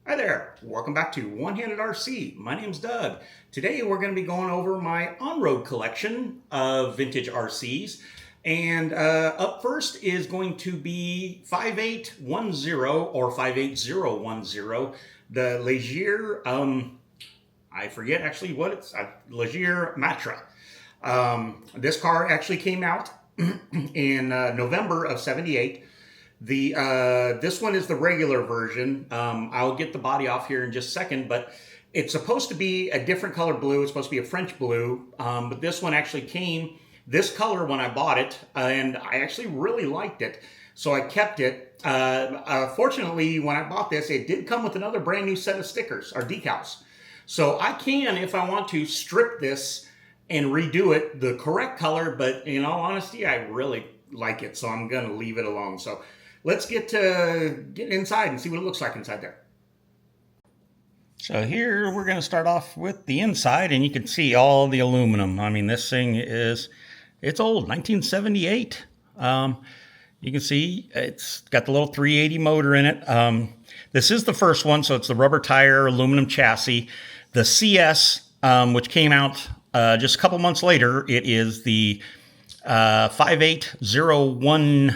Hi there, welcome back to One-Handed RC. My name's Doug. Today we're going to be going over my on-road collection of vintage RCs. And up first is going to be 5810 or 58010, the Ligier, I forget actually what it's, Ligier Matra. This car actually came out in November of '78. This one is the regular version. I'll get the body off here in just a second, but it's supposed to be a different color blue. It's supposed to be a French blue, but this one actually came this color when I bought it, and I actually really liked it, so I kept it. Fortunately, when I bought this, it did come with another brand new set of stickers or decals, so I can, if I want to, strip this and redo it the correct color, but in all honesty, I really like it, so I'm going to leave it alone. So let's get inside and see what it looks like inside there. So here we're going to start off with the inside, and you can see all the aluminum. I mean, this thing it's old, 1978. You can see it's got the little 380 motor in it. This is the first one, so it's the rubber tire, aluminum chassis. The CS, which came out just a couple months later, it is the 58012,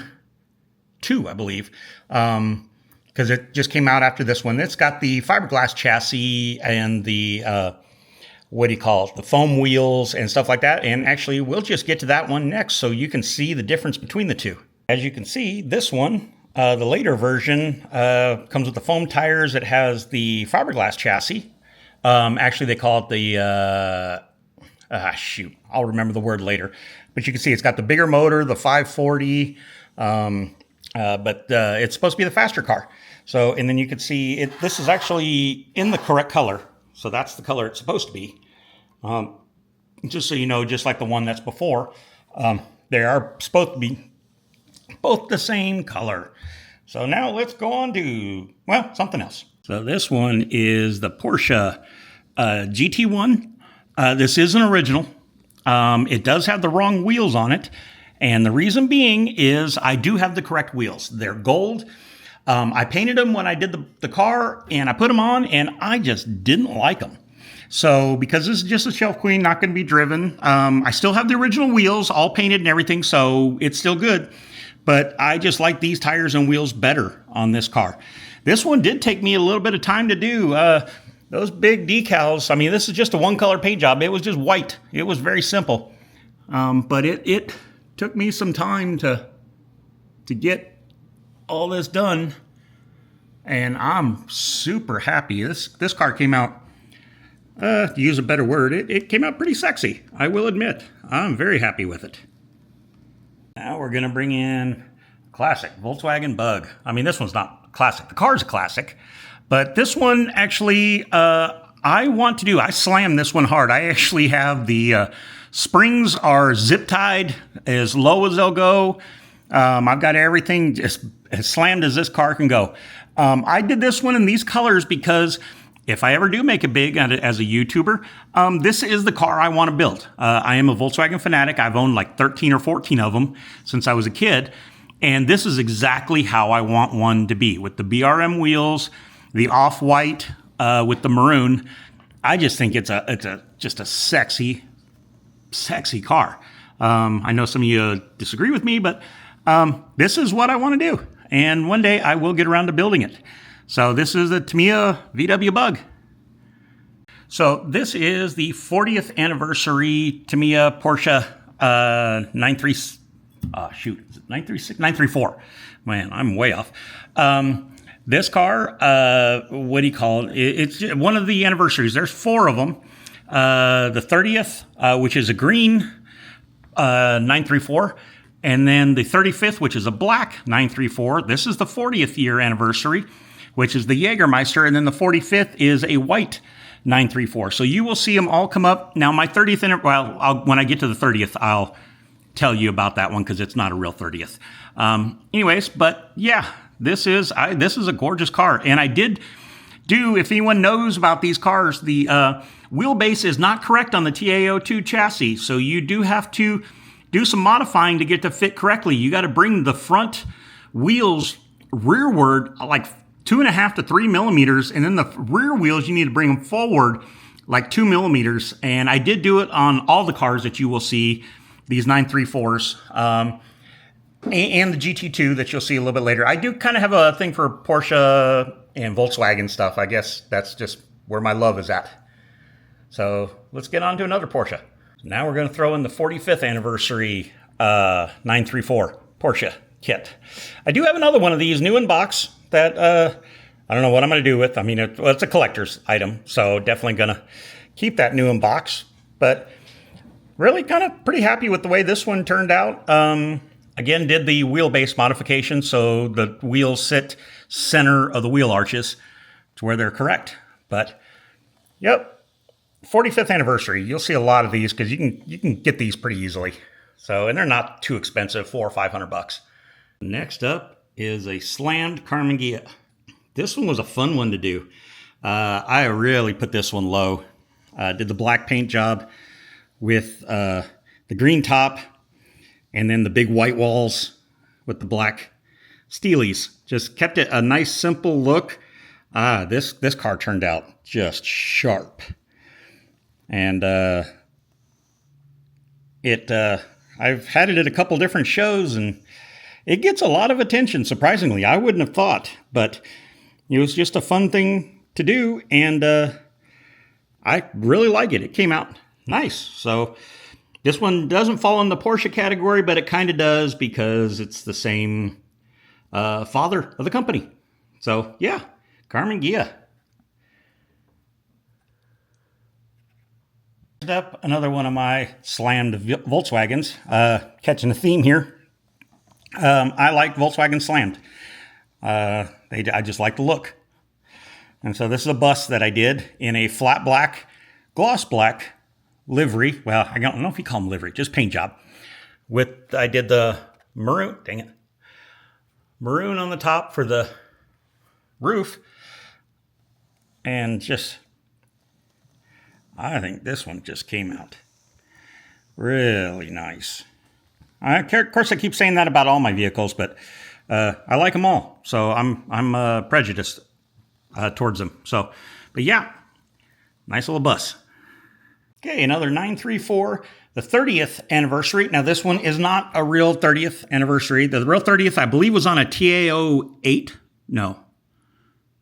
I believe, because it just came out after this one. It's got the fiberglass chassis and the, the foam wheels and stuff like that. And actually, we'll just get to that one next so you can see the difference between the two. As you can see, this one, the later version, comes with the foam tires. It has the fiberglass chassis. Actually, they call it the, I'll remember the word later. But you can see it's got the bigger motor, the 540, but it's supposed to be the faster car. So, and then you can see it. This is actually in the correct color. So that's the color it's supposed to be. Just so you know, just like the one that's before, they are supposed to be both the same color. So now let's go on to, well, something else. So this one is the Porsche GT1. This is an original. It does have the wrong wheels on it. And the reason being is I do have the correct wheels. They're gold. I painted them when I did the car, and I put them on, and I just didn't like them. So because this is just a shelf queen, not going to be driven, I still have the original wheels, all painted and everything, so it's still good. But I just like these tires and wheels better on this car. This one did take me a little bit of time to do. Those big decals, I mean, this is just a one-color paint job. It was just white. It was very simple. But it took me some time to get all this done, and I'm super happy. This car came out, to use a better word, it came out pretty sexy, I will admit. I'm very happy with it. Now we're going to bring in classic Volkswagen Bug. I mean, this one's not classic. The car's a classic. But this one, actually, I slammed this one hard. I actually have the springs are zip tied as low as they'll go. I've got everything just as slammed as this car can go. I did this one in these colors because if I ever do make it big as a YouTuber, this is the car I want to build. I am a Volkswagen fanatic. I've owned like 13 or 14 of them since I was a kid. And this is exactly how I want one to be, with the BRM wheels, the off-white with the maroon. I just think it's just a sexy car. I know some of you disagree with me, but this is what I want to do. And one day I will get around to building it. So this is the Tamia VW Bug. So this is the 40th anniversary Tamia Porsche 934. Man, I'm way off. This car, it's one of the anniversaries. There's 4 of them. The 30th, which is a green 934, and then the 35th, which is a black 934. This is the 40th year anniversary, which is the Jägermeister, and then the 45th is a white 934. So you will see them all come up. Now, my 30th, when I get to the 30th, I'll tell you about that one because it's not a real 30th. Anyways, but yeah, this is a gorgeous car, and I did do, if anyone knows about these cars, the wheelbase is not correct on the TA02 chassis, so you do have to do some modifying to get to fit correctly. You got to bring the front wheels rearward like 2.5 to 3 millimeters, and then the rear wheels, you need to bring them forward like 2 millimeters. And I did do it on all the cars that you will see, these 934s, and the GT2 that you'll see a little bit later. I do kind of have a thing for Porsche and Volkswagen stuff. I guess that's just where my love is at. So let's get on to another Porsche. Now we're going to throw in the 45th anniversary 934 Porsche kit. I do have another one of these new in box that I don't know what I'm going to do with. I mean, it's a collector's item, so definitely going to keep that new in box. But really kind of pretty happy with the way this one turned out. Again, did the wheelbase modification, so the wheels sit center of the wheel arches to where they're correct. But, yep, 45th anniversary. You'll see a lot of these because you can get these pretty easily. So, and they're not too expensive, $400 or $500. Next up is a slammed Karmann Ghia. This one was a fun one to do. I really put this one low. Did the black paint job with the green top, and then the big white walls with the black steelies. Just kept it a nice, simple look. This car turned out just sharp. And I've had it at a couple different shows, and it gets a lot of attention, surprisingly. I wouldn't have thought, but it was just a fun thing to do, and I really like it. It came out nice. So this one doesn't fall in the Porsche category, but it kind of does because it's the same father of the company. So yeah, Karmann Ghia. Next up, another one of my slammed Volkswagens. Catching a theme here. I like Volkswagen slammed. I just like the look. And so this is a bus that I did in a flat black, gloss black livery. Well, I don't know if you call them livery, just paint job. I did the maroon, dang it, maroon on the top for the roof. And just, I think this one just came out really nice. Of course, I keep saying that about all my vehicles, but I like them all. So I'm prejudiced towards them. So, but yeah, nice little bus. Okay, another 934, the 30th anniversary. Now, this one is not a real 30th anniversary. The real 30th, I believe, was on a TAO 8. No.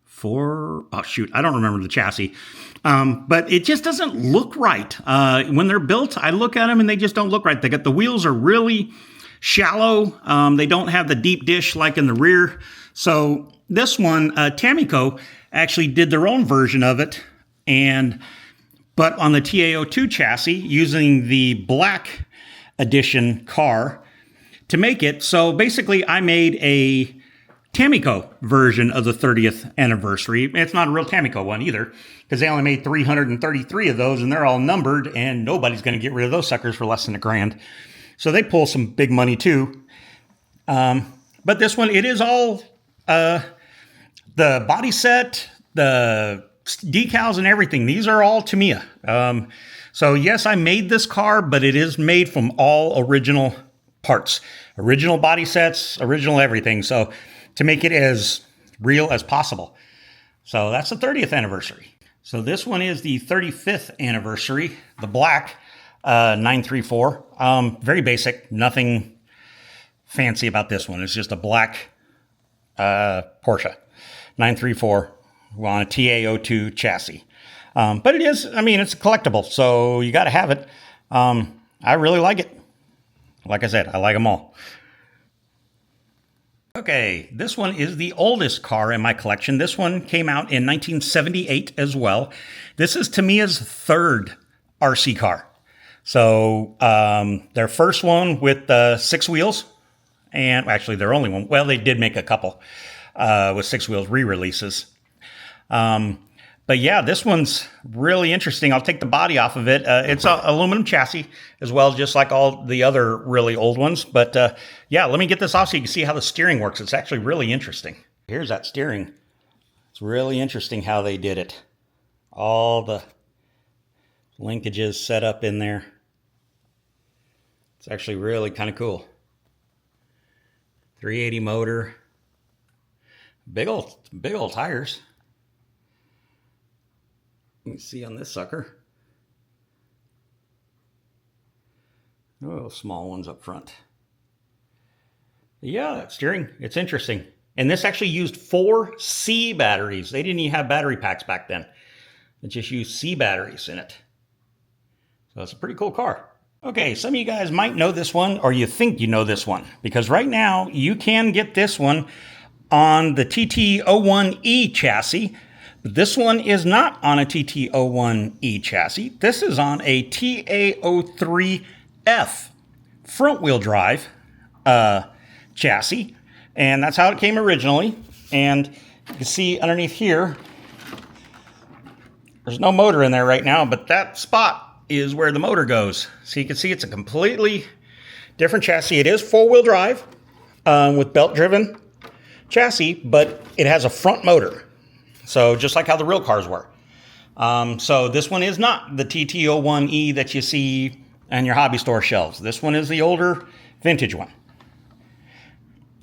4. Oh, shoot. I don't remember the chassis. But it just doesn't look right. When they're built, I look at them and they just don't look right. The wheels are really shallow. They don't have the deep dish like in the rear. So this one, Tamiya actually did their own version of it. But on the TAO2 chassis, using the black edition car to make it. So basically, I made a Tamiya version of the 30th anniversary. It's not a real Tamiya one either, because they only made 333 of those, and they're all numbered, and nobody's going to get rid of those suckers for less than $1,000. So they pull some big money too. But this one, it is all the body set, the decals and everything. These are all Tamia. So yes, I made this car, but it is made from all original parts, original body sets, original everything. So to make it as real as possible. So that's the 30th anniversary. So this one is the 35th anniversary, the black 934. Very basic, nothing fancy about this one. It's just a black Porsche 934 on a TAO2 chassis. But it is, I mean, it's a collectible, so you got to have it. I really like it. Like I said, I like them all. Okay, this one is the oldest car in my collection. This one came out in 1978 as well. This is Tamiya's third RC car. So their first one with 6 wheels, and actually their only one. Well, they did make a couple with 6 wheels re-releases. But yeah, this one's really interesting. I'll take the body off of it. It's an aluminum chassis as well, just like all the other really old ones. But yeah, let me get this off so you can see how the steering works. It's actually really interesting. Here's that steering. It's really interesting how they did it. All the linkages set up in there. It's actually really kind of cool. 380 motor. Big old tires. You can see on this sucker. Oh, small ones up front. Yeah, that steering, it's interesting. And this actually used 4 C batteries. They didn't even have battery packs back then. It just used C batteries in it. So it's a pretty cool car. Okay, some of you guys might know this one, or you think you know this one, because right now you can get this one on the TT01E chassis. But this one is not on a TT01E chassis. This is on a TA03F front-wheel drive chassis, and that's how it came originally. And you can see underneath here, there's no motor in there right now, but that spot is where the motor goes. So you can see it's a completely different chassis. It is 4-wheel drive with belt-driven chassis, but it has a front motor. So just like how the real cars were. So this one is not the TT01E that you see on your hobby store shelves. This one is the older vintage one.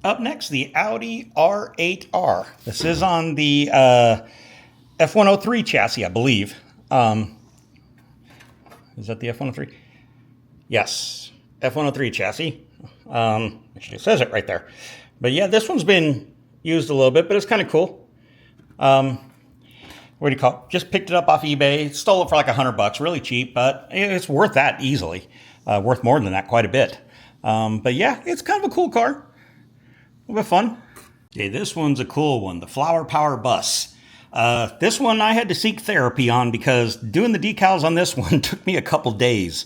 Up next, the Audi R8R. This is on the F103 chassis, I believe. Is that the F103? Yes, F103 chassis. Actually, it says it right there. But yeah, this one's been used a little bit, but it's kind of cool. What do you call it? Just picked it up off eBay. Stole it for like $100, really cheap, but it's worth that easily. Worth more than that, quite a bit. But yeah, it's kind of a cool car. A little bit fun. Okay, this one's a cool one, the Flower Power Bus. This one I had to seek therapy on because doing the decals on this one took me a couple days.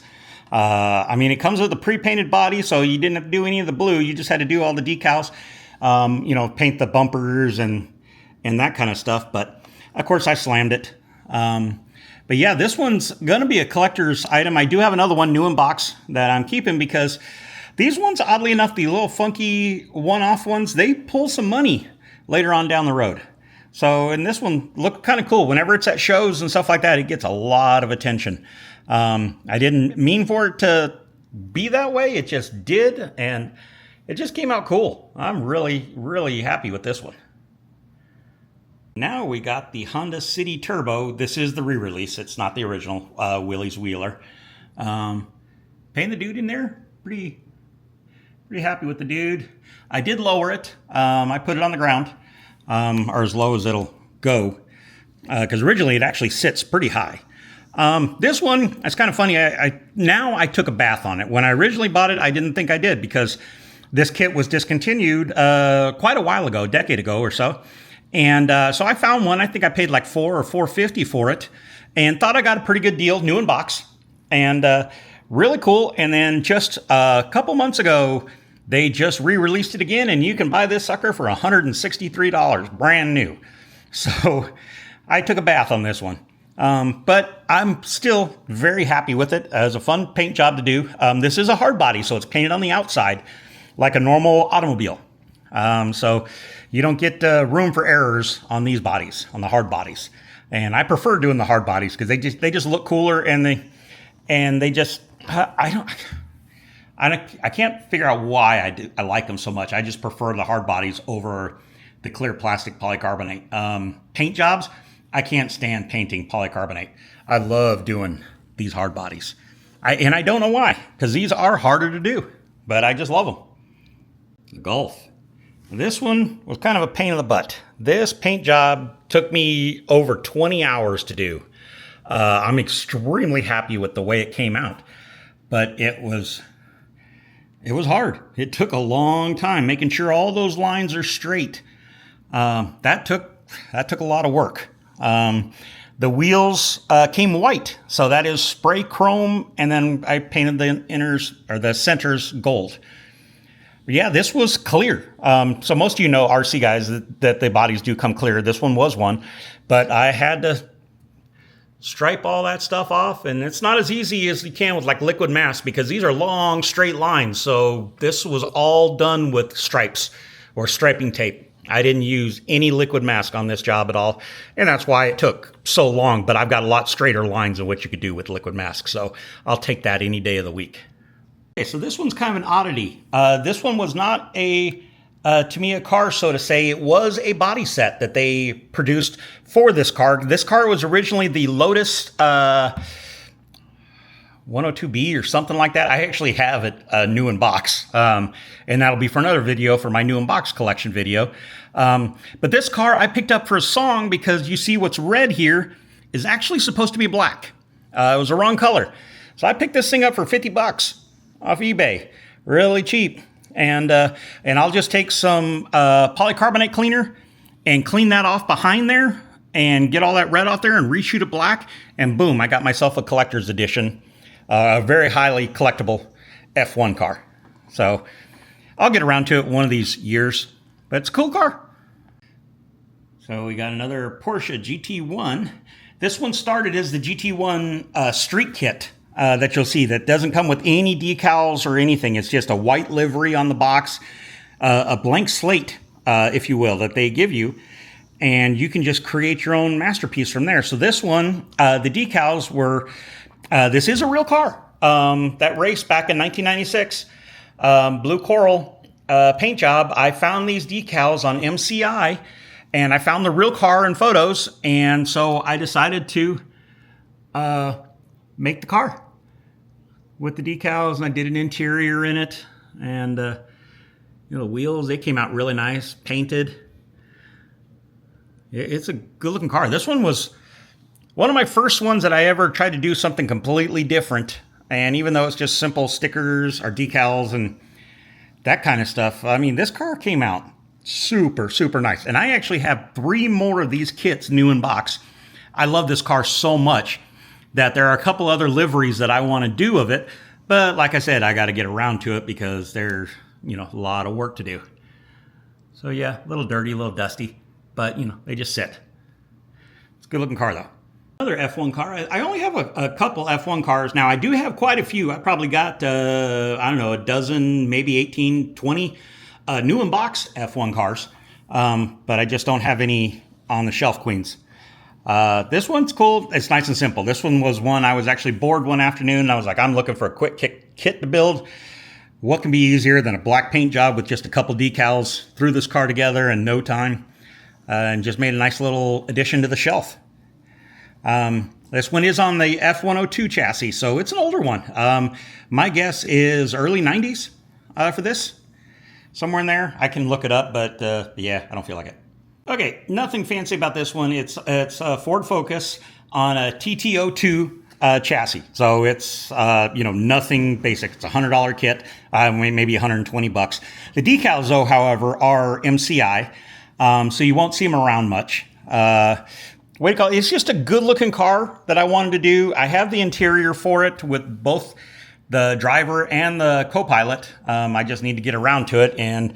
I mean, it comes with a pre-painted body, so you didn't have to do any of the blue. You just had to do all the decals, paint the bumpers and that kind of stuff. But of course, I slammed it. But yeah, this one's going to be a collector's item. I do have another one new in box that I'm keeping because these ones, oddly enough, the little funky one-off ones, they pull some money later on down the road. So, and this one looked kind of cool. Whenever it's at shows and stuff like that, it gets a lot of attention. I didn't mean for it to be that way. It just did, and it just came out cool. I'm really, really happy with this one. Now we got the Honda City Turbo. This is the re-release. It's not the original Willys Wheeler. Paying the dude in there, pretty happy with the dude. I did lower it. I put it on the ground. Or as low as it'll go, because originally it actually sits pretty high. This one, it's kind of funny. Now I took a bath on it. When I originally bought it, I didn't think I did because this kit was discontinued quite a while ago, a decade ago or so. And so I found one. I think I paid like $4 or $4.50 for it, and thought I got a pretty good deal, new in box, and really cool. And then just a couple months ago, they just re-released it again, and you can buy this sucker for $163, brand new. So I took a bath on this one. But I'm still very happy with it. It was a fun paint job to do. This is a hard body, so it's painted on the outside like a normal automobile. So you don't get room for errors on these bodies, on the hard bodies. And I prefer doing the hard bodies because they just look cooler, and they just I can't figure out why I like them so much. I just prefer the hard bodies over the clear plastic polycarbonate. Paint jobs, I can't stand painting polycarbonate. I love doing these hard bodies. And I don't know why, because these are harder to do, but I just love them. The Golf. This one was kind of a pain in the butt. This paint job took me over 20 hours to do. I'm extremely happy with the way it came out, but it was hard. It took a long time making sure all those lines are straight. That took a lot of work. The wheels came white, so that is spray chrome, and then I painted the inners or the centers gold. But yeah, this was clear. So most of you know, RC guys, that the bodies do come clear. This one was one, but I had to stripe all that stuff off, and it's not as easy as you can with like liquid mask because these are long straight lines. So this was all done with stripes or striping tape. I didn't use any liquid mask on this job at all, and that's why it took so long. But I've got a lot straighter lines than what you could do with liquid mask, so I'll take that any day of the week. Okay, so this one's kind of an oddity. This one was not a Tamiya car, so to say. It was a body set that they produced for this car. This car was originally the Lotus 102B or something like that. I actually have it new in box, and that'll be for another video, for my new in box collection video. But this car I picked up for a song because you see what's red here is actually supposed to be black. It was the wrong color. So I picked this thing up for 50 bucks off eBay. Really cheap. And I'll just take some polycarbonate cleaner and clean that off behind there and get all that red off there and reshoot it black. And boom, I got myself a collector's edition, a very highly collectible F1 car. So I'll get around to it one of these years, but it's a cool car. So we got another Porsche GT1. This one started as the GT1 street kit. That you'll see that doesn't come with any decals or anything. It's just a white livery on the box, a blank slate, if you will, that they give you, and you can just create your own masterpiece from there. So this one, the decals were, this is a real car. That race back in 1996, blue coral paint job. I found these decals on MCI, and I found the real car in photos, and so I decided to make the car with the decals, and I did an interior in it, and you know, the wheels, they came out really nice, painted. It's a good looking car. This one was one of my first ones that I ever tried to do something completely different, and even though it's just simple stickers or decals and that kind of stuff, I mean, this car came out super, super nice. And I actually have 3 more of these kits new in box. I love this car so much that there are a couple other liveries that I want to do of it. But like I said, I got to get around to it because there's, you know, a lot of work to do. So yeah, a little dirty, a little dusty, but you know, they just sit. It's a good looking car though. Another F1 car. I only have a couple F1 cars. Now I do have quite a few. I probably got, I don't know, a dozen, maybe 18, 20 new in box F1 cars. But I just don't have any on the shelf queens. This one's cool. It's nice and simple. This one was one I was actually bored one afternoon. And I was like, I'm looking for a quick kit to build. What can be easier than a black paint job with just a couple decals? Threw this car together in no time, and just made a nice little addition to the shelf. This one is on the F102 chassis, so it's an older one. My guess is early 90s for this. Somewhere in there. I can look it up, but yeah, I don't feel like it. Okay, nothing fancy about this one. It's a Ford Focus on a TT02 chassis. So it's, you know, nothing basic. It's a $100 kit, maybe 120 bucks. The decals, though, however, are MCI, so you won't see them around much. What do you call it? It's just a good-looking car that I wanted to do. I have the interior for it with both the driver and the co-pilot. I just need to get around to it, and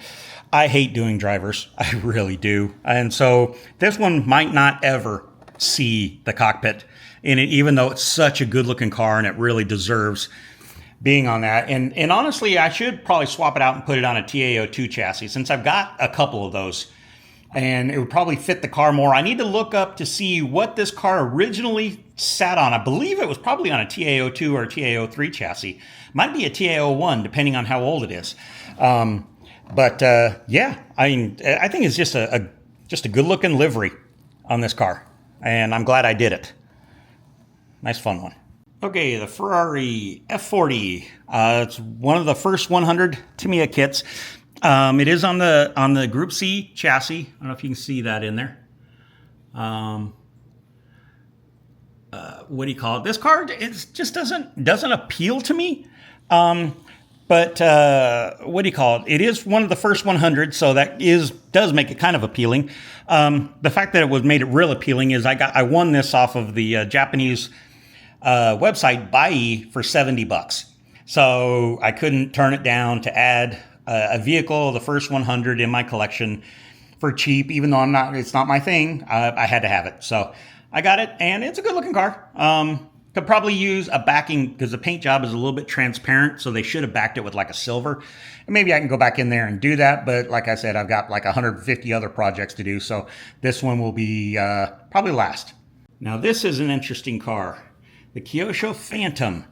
I hate doing drivers. I really do. And so this one might not ever see the cockpit in it, even though it's such a good-looking car and it really deserves being on that. And honestly, I should probably swap it out and put it on a TA02 chassis, since I've got a couple of those. And it would probably fit the car more. I need to look up to see what this car originally sat on. I believe it was probably on a TA02 or a TA03 chassis. Might be a TA01, depending on how old it is. But yeah, I mean, I think it's just a good-looking livery on this car, and I'm glad I did it. Nice, fun one. Okay, the Ferrari F40. It's one of the first 100 Tamia kits. It is on the Group C chassis. I don't know if you can see that in there. What do you call it? This car, it just doesn't appeal to me. But what do you call it? It is one of the first 100, so that does make it kind of appealing. The fact that it was made it real appealing is I won this off of the Japanese website Bai for 70 bucks. So I couldn't turn it down to add a vehicle, the first 100 in my collection, for cheap, even though it's not my thing. I had to have it. So I got it, and it's a good looking car. Could probably use a backing because the paint job is a little bit transparent, so they should have backed it with like a silver. And maybe I can go back in there and do that, but like I said, I've got like 150 other projects to do, so this one will be probably last. Now this is an interesting car, the Kyosho Phantom.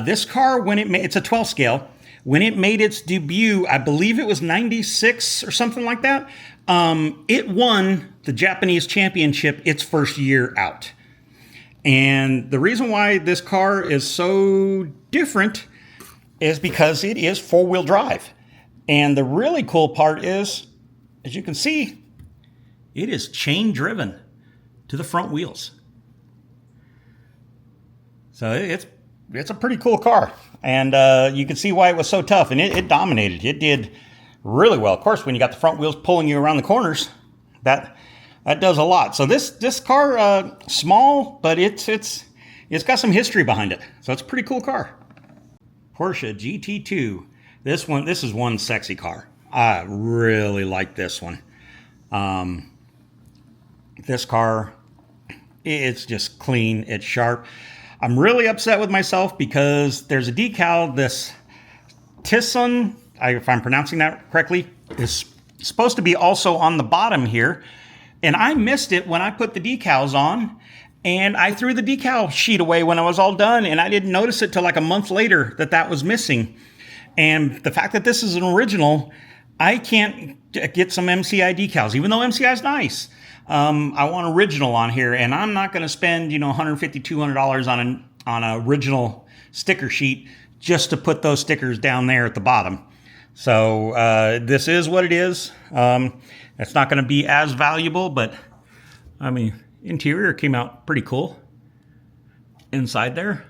This car, it's a 12 scale. when it made its debut, I believe it was 96 or something like that, it won the Japanese championship its first year out. And the reason why this car is so different is because it is four-wheel drive. And the really cool part is, as you can see, it is chain driven to the front wheels. So it's a pretty cool car. And you can see why it was so tough. And it dominated. It did really well. Of course, when you got the front wheels pulling you around the corners, that does a lot. So this car, small, but it's got some history behind it. So it's a pretty cool car. Porsche GT2. This is one sexy car. I really like this one. This car, it's just clean. It's sharp. I'm really upset with myself because there's a decal. This Tisson, if I'm pronouncing that correctly, is supposed to be also on the bottom here. And I missed it when I put the decals on, and I threw the decal sheet away when I was all done, and I didn't notice it till like a month later that was missing. And the fact that this is an original, I can't get some MCI decals, even though MCI is nice. I want original on here, and I'm not going to spend, $150, $200 on an original sticker sheet just to put those stickers down there at the bottom. So this is what it is. It's not going to be as valuable, but I mean, interior came out pretty cool. Inside there,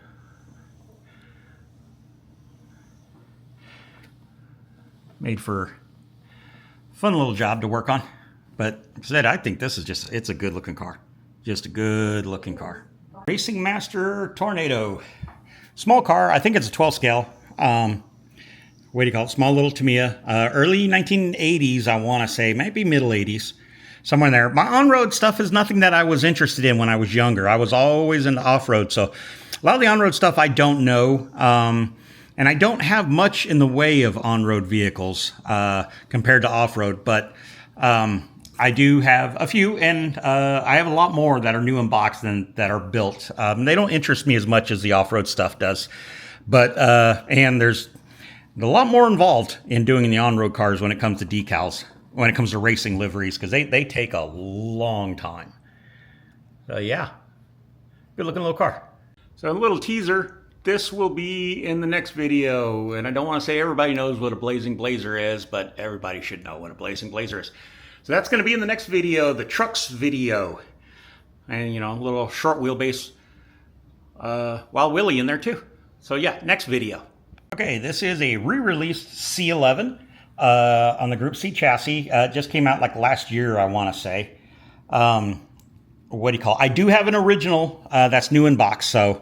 made for a fun little job to work on. But like I said, I think this is it's a good looking car. Just a good looking car. Racing Master Tornado. Small car. I think it's a 12 scale. What do you call it? Small little Tamia. Early 1980s, I want to say. Maybe middle 80s. Somewhere in there. My on-road stuff is nothing that I was interested in when I was younger. I was always into off-road. So a lot of the on-road stuff I don't know. And I don't have much in the way of on-road vehicles compared to off-road. But I do have a few. And I have a lot more that are new in box than that are built. They don't interest me as much as the off-road stuff does. But and there's a lot more involved in doing the on-road cars when it comes to decals, when it comes to racing liveries, because they take a long time. So yeah, good looking little car. So a little teaser, this will be in the next video, and I don't want to say everybody knows what a Blazing Blazer is, but everybody should know what a Blazing Blazer is. So that's going to be in the next video, the trucks video, and a little short wheelbase Wild Willie in there too. So yeah, next video. Okay, this is a re-released C11 on the Group C chassis. It just came out like last year, I want to say. What do you call it? I do have an original that's new in box. So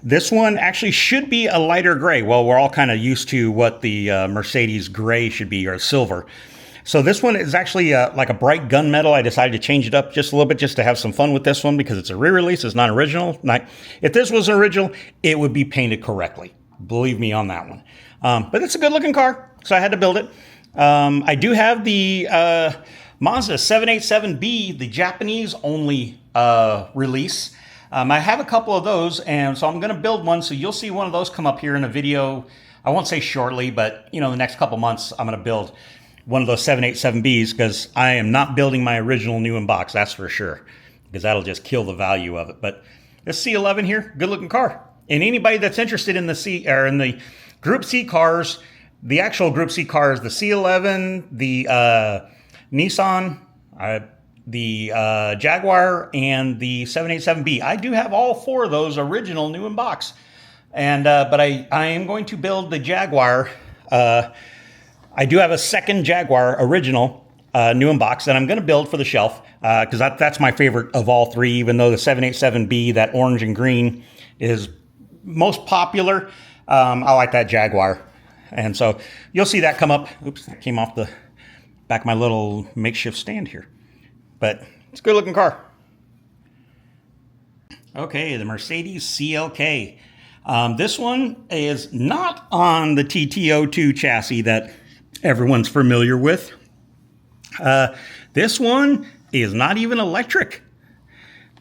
this one actually should be a lighter gray. Well, we're all kind of used to what the Mercedes gray should be, or silver. So this one is actually like a bright gunmetal. I decided to change it up just a little bit just to have some fun with this one because it's a re-release. It's not original. If this was original, it would be painted correctly. Believe me on that one. But it's a good looking car, so I had to build it. I do have the Mazda 787B, the Japanese only release. I have a couple of those, and so I'm going to build one. So you'll see one of those come up here in a video. I won't say shortly, but the next couple months I'm going to build one of those 787Bs because I am not building my original new in box. That's for sure, because that'll just kill the value of it. But this C11 here, good looking car. And anybody that's interested in the Group C cars, the actual Group C cars, the C11, the Nissan, the Jaguar, and the 787B. I do have all four of those original new in box. And but I am going to build the Jaguar. I do have a second Jaguar original new in box that I'm going to build for the shelf because that's my favorite of all three, even though the 787B, that orange and green, is most popular. I like that Jaguar. And so you'll see that come up. Oops, that came off the back of my little makeshift stand here. But it's a good looking car. Okay, the Mercedes CLK. This one is not on the TT02 chassis that everyone's familiar with. This one is not even electric.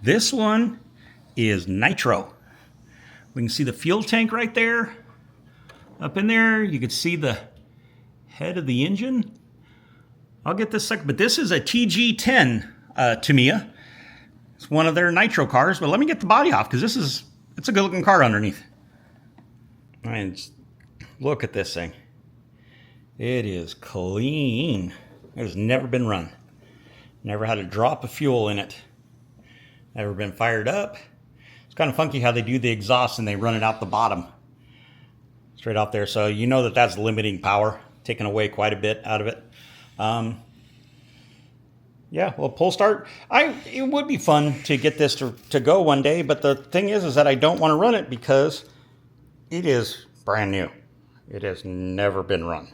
This one is nitro. We can see the fuel tank right there up in there. You could see the head of the engine. I'll get this second, but this is a TG10 Tamia. It's one of their nitro cars, but let me get the body off because it's a good looking car underneath. And look at this thing. It is clean. It has never been run. Never had a drop of fuel in it. Never been fired up. It's kind of funky how they do the exhaust and they run it out the bottom. Straight out there. So you know that that's limiting power. Taking away quite a bit out of it. Yeah, well, pull start. It would be fun to get this to go one day, but the thing is that I don't want to run it because it is brand new. It has never been run.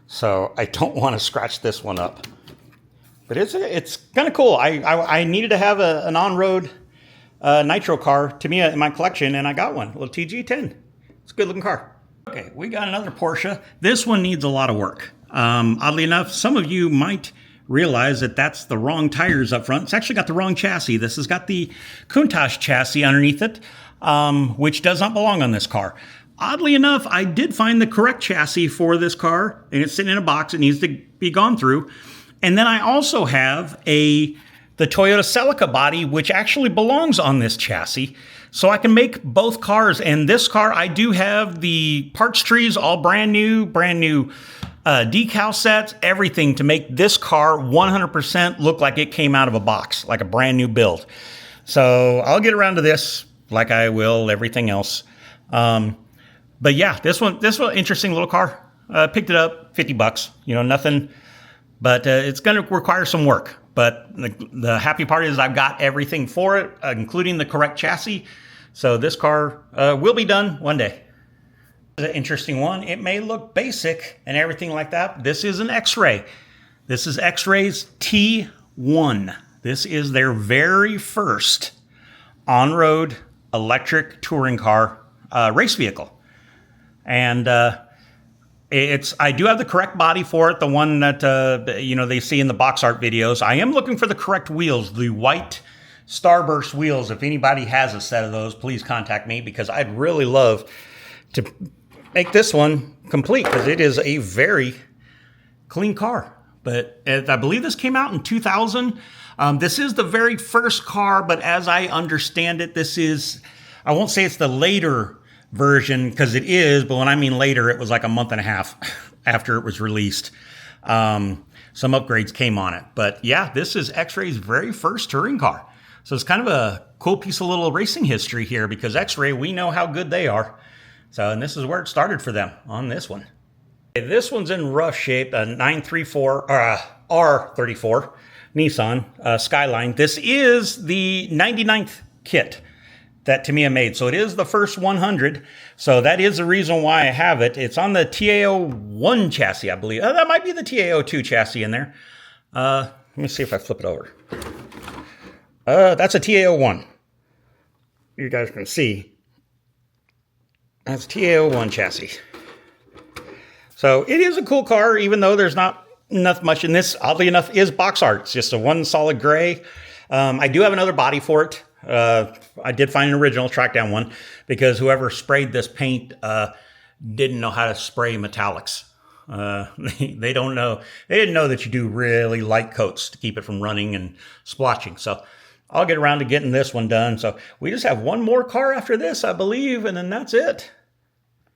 So I don't want to scratch this one up. But it's kind of cool. I needed to have an on-road nitro car, Tamia, in my collection, and I got one. A little TG10. It's a good-looking car. Okay, we got another Porsche. This one needs a lot of work. Oddly enough, some of you might realize that that's the wrong tires up front. It's actually got the wrong chassis. This has got the Countach chassis underneath it, which does not belong on this car. Oddly enough, I did find the correct chassis for this car, and it's sitting in a box. It needs to be gone through. And then I also have the Toyota Celica body, which actually belongs on this chassis. So I can make both cars. And this car, I do have the parts trees all brand new decal sets, everything to make this car 100% look like it came out of a box, like a brand new build. So I'll get around to this like I will everything else. But yeah, this one, interesting little car. Picked it up, $50, nothing, but it's going to require some work. But the happy part is I've got everything for it, including the correct chassis. So this car will be done one day. It's an interesting one. It may look basic and everything like that. This is an X-Ray. This is X-Ray's T1. This is their very first on-road electric touring car race vehicle. And I do have the correct body for it, the one that they see in the box art videos. I am looking for the correct wheels, the white Starburst wheels. If anybody has a set of those, please contact me because I'd really love to make this one complete because it is a very clean car. But I believe this came out in 2000. This is the very first car, but as I understand it, I won't say it's the later version because it is, but when I mean later, it was like a month and a half after it was released. Some upgrades came on it. But yeah, this is X-Ray's very first touring car. So it's kind of a cool piece of little racing history here because X-Ray, we know how good they are. So, and this is where it started for them on this one. Okay, this one's in rough shape, a 934 R34 Nissan Skyline. This is the 99th kit that Tamia made. So it is the first 100. So that is the reason why I have it. It's on the TAO1 chassis, I believe. That might be the TAO2 chassis in there. Let me see if I flip it over. That's a TAO1. You guys can see. That's TAO1 chassis. So it is a cool car, even though there's not much in this. Oddly enough, is box art. It's just a one solid gray. I do have another body for it. I did find an original, track down one, because whoever sprayed this paint didn't know how to spray metallics. They don't know. They didn't know that you do really light coats to keep it from running and splotching. So I'll get around to getting this one done. So we just have one more car after this, I believe, and then that's it.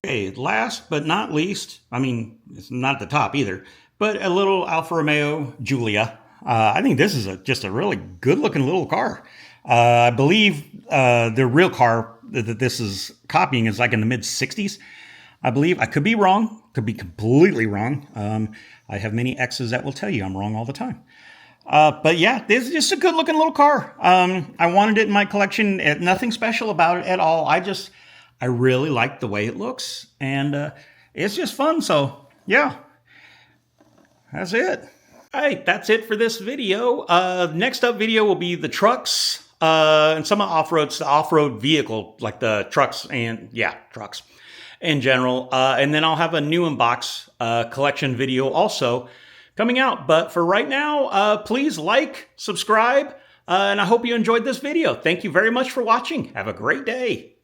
Okay, last but not least, I mean, it's not at the top either, but a little Alfa Romeo Giulia. I think this is just a really good-looking little car. I believe the real car that this is copying is like in the mid-60s, I believe. I could be wrong, could be completely wrong. I have many exes that will tell you I'm wrong all the time. But yeah, this is just a good-looking little car. I wanted it in my collection. Nothing special about it at all. I really like the way it looks, and it's just fun. So yeah, that's it. All right, that's it for this video. Next up video will be the trucks and some off-road vehicle, like the trucks and trucks in general. And then I'll have a new inbox collection video also coming out. But for right now, please like, subscribe, and I hope you enjoyed this video. Thank you very much for watching. Have a great day.